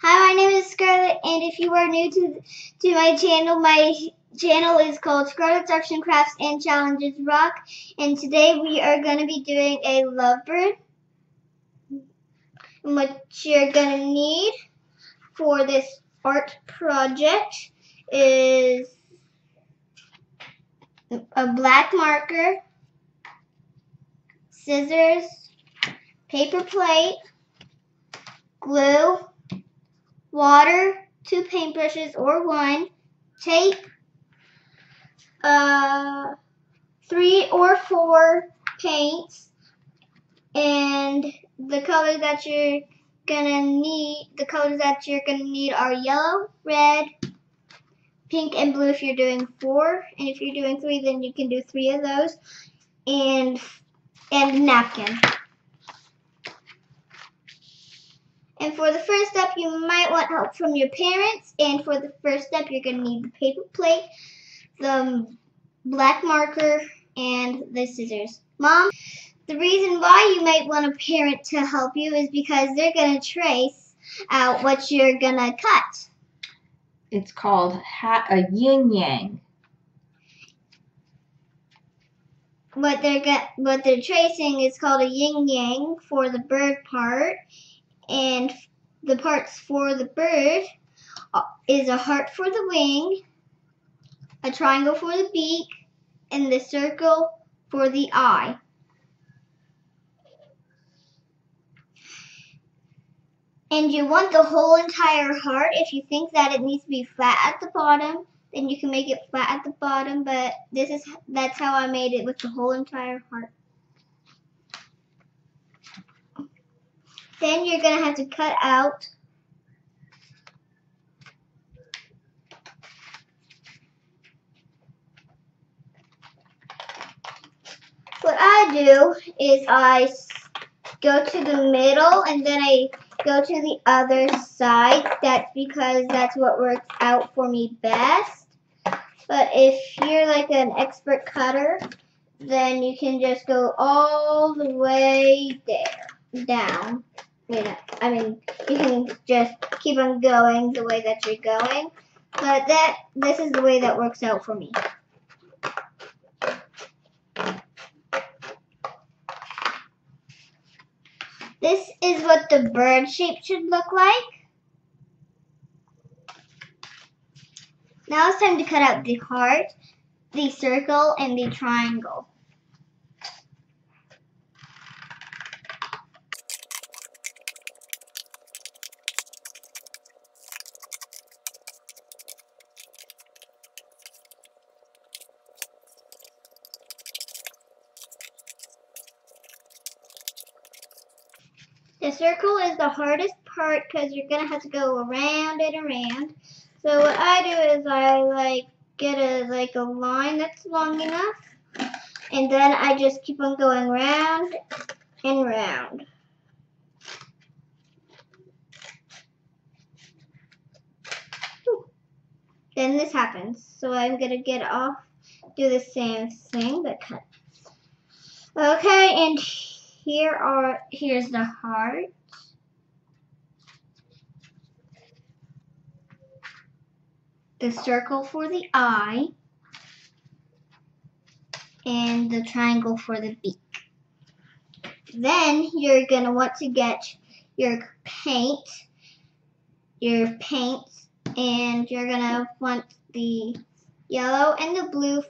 Hi, my name is Scarlett, and if you are new to my channel is called Scarlett's Arts and Crafts and Challenges Rock, and today we are going to be doing a lovebird. And what you're going to need for this art project is a black marker, scissors, paper plate, glue, water, 2 paintbrushes or 1, tape, 3 or 4 paints, and the colors that you're gonna need are yellow, red, pink, and blue if you're doing 4, and if you're doing 3, then you can do 3 of those, and napkin. And for the first step, you might want help from your parents. And for the first step, you're going to need the paper plate, the black marker, and the scissors. Mom, the reason why you might want a parent to help you is because they're going to trace out what you're going to cut. It's called a yin-yang. What they're tracing is called a yin-yang for the bird part. And the parts for the bird is a heart for the wing, a triangle for the beak, and the circle for the eye. And you want the whole entire heart. If you think that it needs to be flat at the bottom, then you can make it flat at the bottom, but that's how I made it with the whole entire heart. Then you're going to have to cut out what I do is I go to the middle and then I go to the other side. That's because that's what works out for me best. But if you're like an expert cutter, then you can just go all the way down. You can just keep on going the way that you're going. But this is the way that works out for me. This is what the bird shape should look like. Now it's time to cut out the heart, the circle, and the triangle. The circle is the hardest part because you're going to have to go around and around. So what I do is I get a line that's long enough, and then I just keep on going round and round. Then this happens. So I'm going to get off, do the same thing, but cut. Okay, and here's the heart. The circle for the eye. And the triangle for the beak. Then you're going to want to get your paints, and you're going to want the yellow and the blue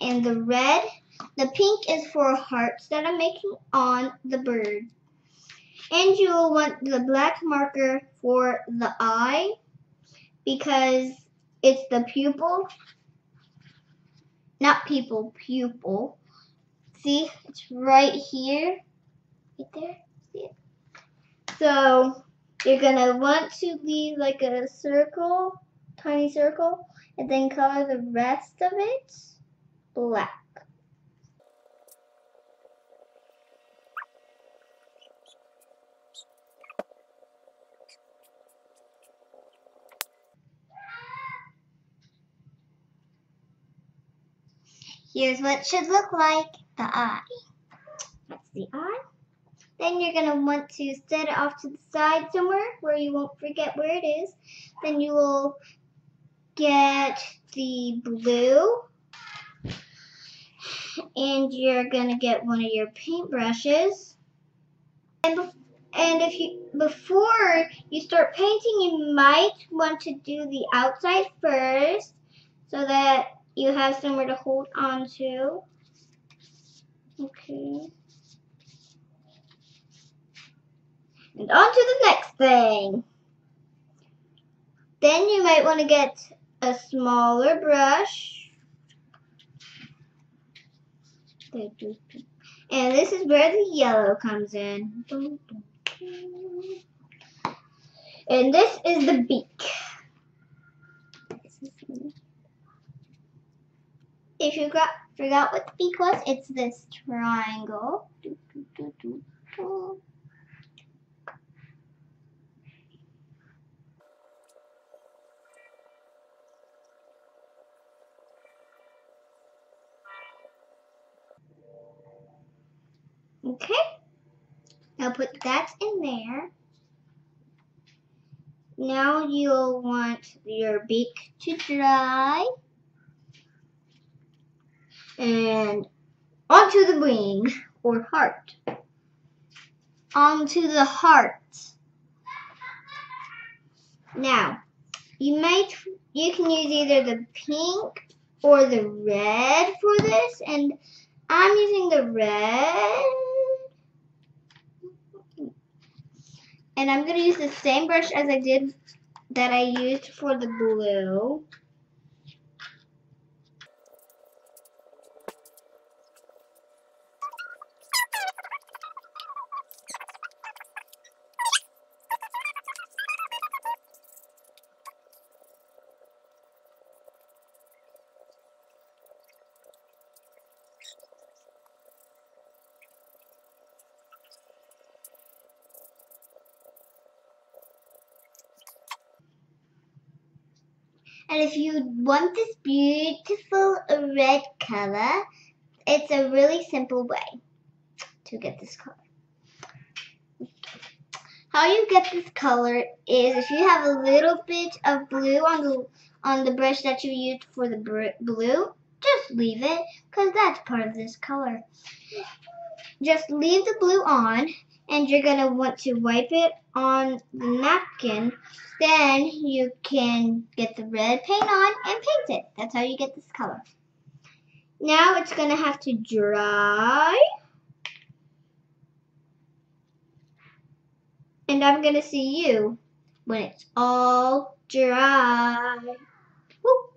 and the red. The pink is for hearts that I'm making on the bird. And you will want the black marker for the eye because it's the pupil. Not pupil, pupil. See, it's right here. Right there. See it? So you're going to want to leave like a circle, tiny circle, and then color the rest of it black. Here's what it should look like, the eye. That's the eye. Then you're going to want to set it off to the side somewhere where you won't forget where it is. Then you will get the blue. And you're going to get one of your paintbrushes. And before you start painting, you might want to do the outside first so that you have somewhere to hold on to. Okay. And on to the next thing. Then you might want to get a smaller brush. And this is where the yellow comes in. And this is the beak. If you forgot what the beak was, it's this triangle. Okay, now put that in there. Now you'll want your beak to dry. And onto the wing or heart. Onto the heart. Now, you can use either the pink or the red for this, and I'm using the red. And I'm going to use the same brush as I used for the blue. And if you want this beautiful red color, it's a really simple way to get this color. How you get this color is if you have a little bit of blue on the brush that you used for the blue, just leave it because that's part of this color. Just leave the blue on, and you're going to want to wipe it on the napkin. Then you can get the red paint on and paint it. That's how you get this color. Now it's going to have to dry. And I'm going to see you when it's all dry. Woo.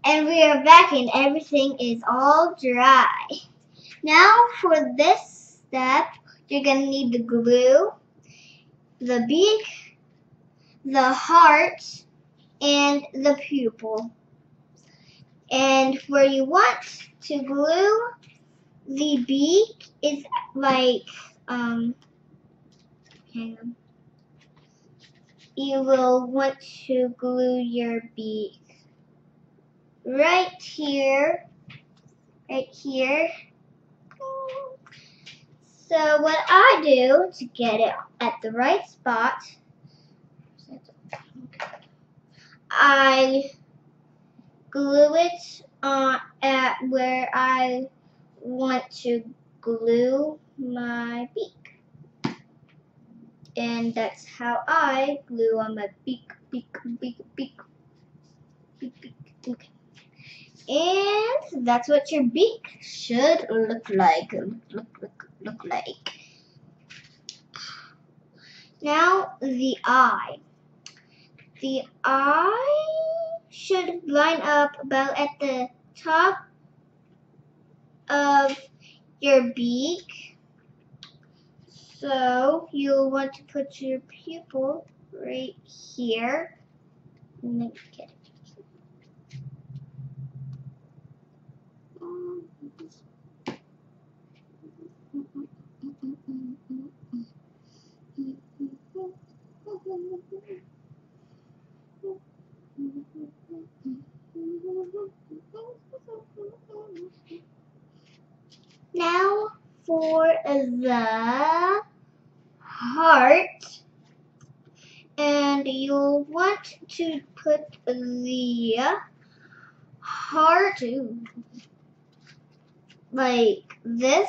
And we are back and everything is all dry. Now for this step, you're going to need the glue, the beak, the heart, and the pupil. And where you want to glue the beak is like, hang on. You will want to glue your beak right here, So what I do to get it at the right spot, I glue it at where I want to glue my beak. And that's how I glue on my beak. Okay. And that's what your beak should look like. Look like. Now the eye. The eye should line up about at the top of your beak. So you'll want to put your pupil right here. And then get it. Now for the heart. And you'll want to put the heart like this.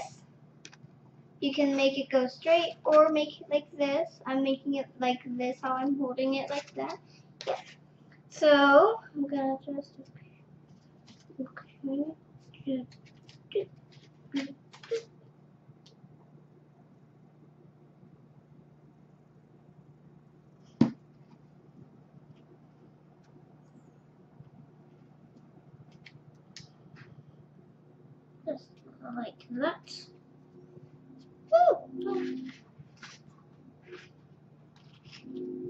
You can make it go straight or make it like this. I'm making it like this, how I'm holding it like that. Yeah. So I'm gonna just just like that. Woo!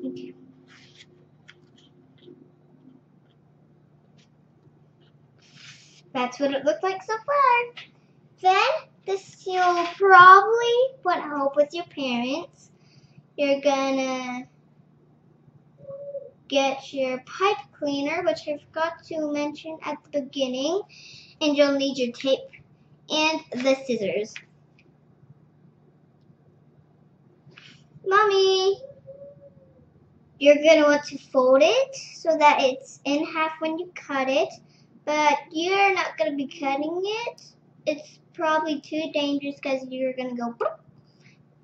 Okay. That's what it looked like so far. Then this you'll probably want help with your parents. You're gonna get your pipe cleaner, which I forgot to mention at the beginning, and you'll need your tape and the scissors. Mommy, you're gonna want to fold it so that it's in half when you cut it, but you're not gonna be cutting it. It's probably too dangerous because you're gonna go boop.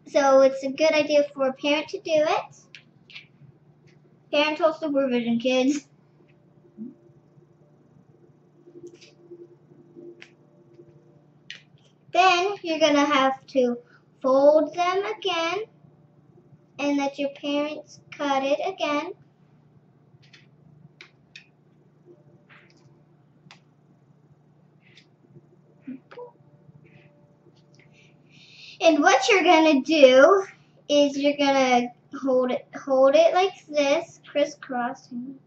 So it's a good idea for a parent to do it. Parental supervision, kids. Then you're gonna have to fold them again and let your parents cut it again. And what you're gonna do is you're gonna hold it like this, crisscrossing.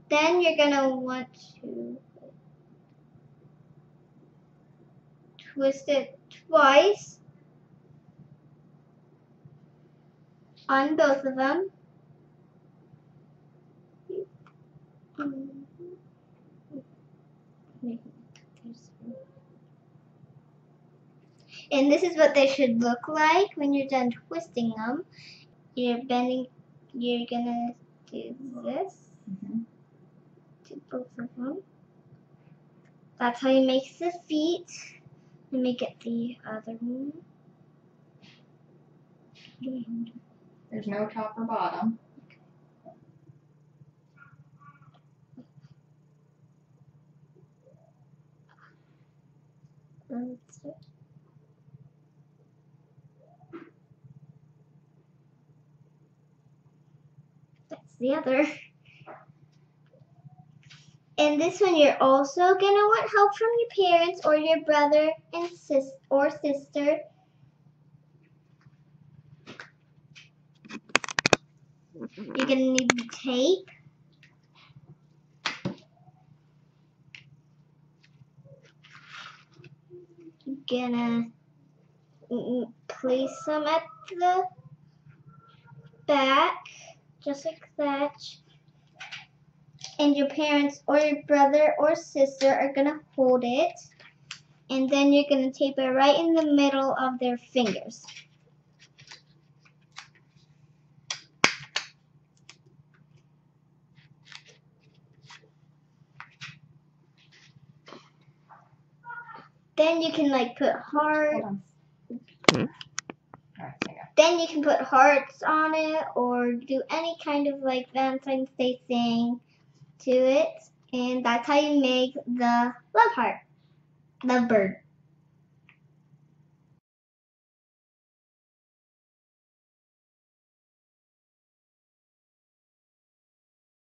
Then you're gonna want to twist it twice on both of them. And this is what they should look like when you're done twisting them. You're gonna do this to both of them. That's how you make the feet. Let me get the other one. There's no top or bottom. That's the other. And this one you're also going to want help from your parents or your brother and sister. You're going to need the tape. You're going to place them at the back, just like that. And your parents or your brother or sister are going to hold it. And then you're going to tape it right in the middle of their fingers. Then you can like put hearts. Then you can put hearts on it or do any kind of like Valentine's Day thing to it. And that's how you make the love heart, love bird.